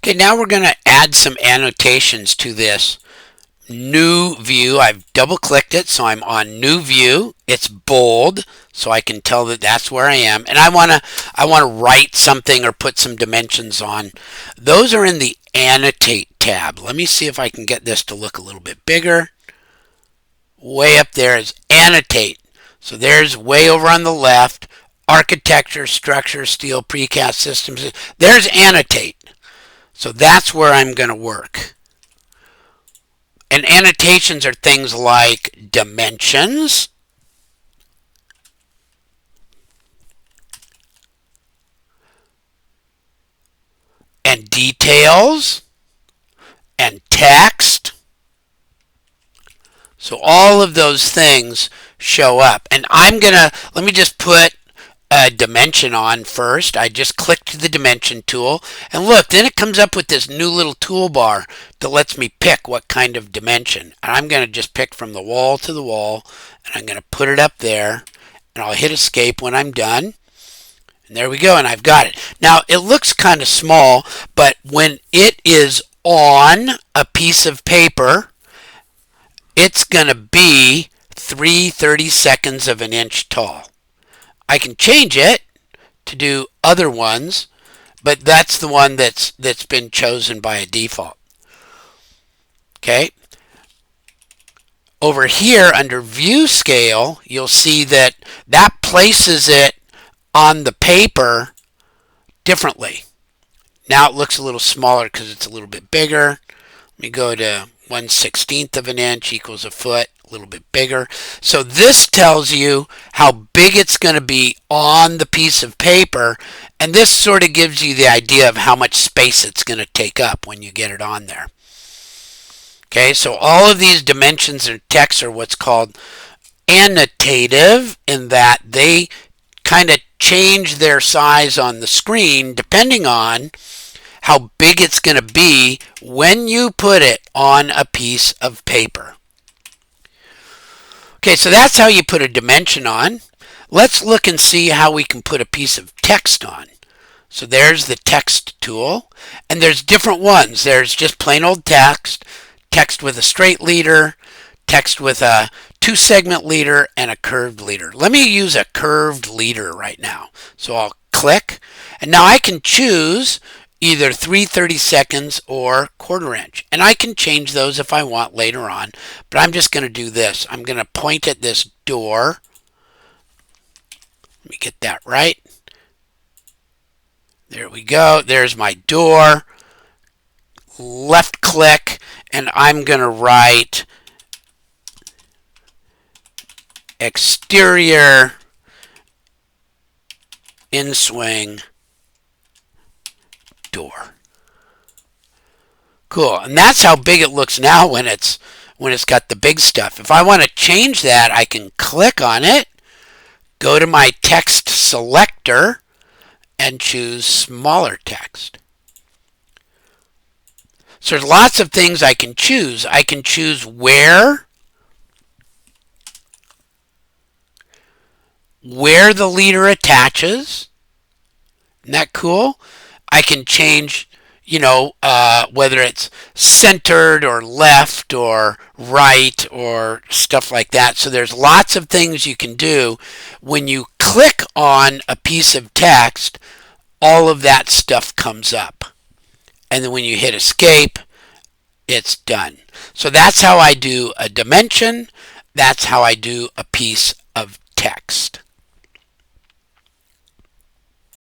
Okay, now we're going to add some annotations to this new view. I've double clicked it, so I'm on new view. It's bold, so I can tell that that's where I am. And I want to write something or put some dimensions on. Those are in the annotate tab. Let me see if I can get this to look a little bit bigger. Way up there is annotate. So there's way over on the left, architecture, structure, steel, precast systems. There's annotate. So that's where I'm going to work. And annotations are things like dimensions, and details, and text. So all of those things show up. And let me just put a dimension on first. I just clicked the dimension tool, and look, then it comes up with this new little toolbar that lets me pick what kind of dimension. And I'm going to just pick from the wall to the wall, and I'm going to put it up there, and I'll hit escape when I'm done. And there we go, and I've got it. Now it looks kind of small, but when it is on a piece of paper, it's going to be 3/32 of an inch tall. I can change it to do other ones, but that's the one that's been chosen by a default. Okay. Over here under view scale, you'll see that places it on the paper differently. Now it looks a little smaller because it's a little bit bigger. Let me go to 1/16 of an inch equals a foot. A little bit bigger. So this tells you how big it's going to be on the piece of paper, and this sort of gives you the idea of how much space it's going to take up when you get it on there. Okay, so all of these dimensions and text are what's called annotative, in that they kind of change their size on the screen depending on how big it's going to be when you put it on a piece of paper. Okay, so that's how you put a dimension on. Let's look and see how we can put a piece of text on. So there's the text tool, and there's different ones. There's just plain old text, text with a straight leader, text with a 2-segment leader, and a curved leader. Let me use a curved leader right now. So I'll click, and now I can choose either 3/32 or 1/4 inch. And I can change those if I want later on, but I'm just going to do this. I'm going to point at this door. Let me get that right. There we go. There's my door. Left click, and I'm going to write exterior in-swing door. Cool. And that's how big it looks now when it's got the big stuff. If I want to change that, I can click on it, go to my text selector, and choose smaller text. So there's lots of things I can choose. I can choose where the leader attaches. Isn't that cool? I can change, whether it's centered or left or right or stuff like that. So there's lots of things you can do. When you click on a piece of text, all of that stuff comes up. And then when you hit escape, it's done. So that's how I do a dimension. That's how I do a piece of text.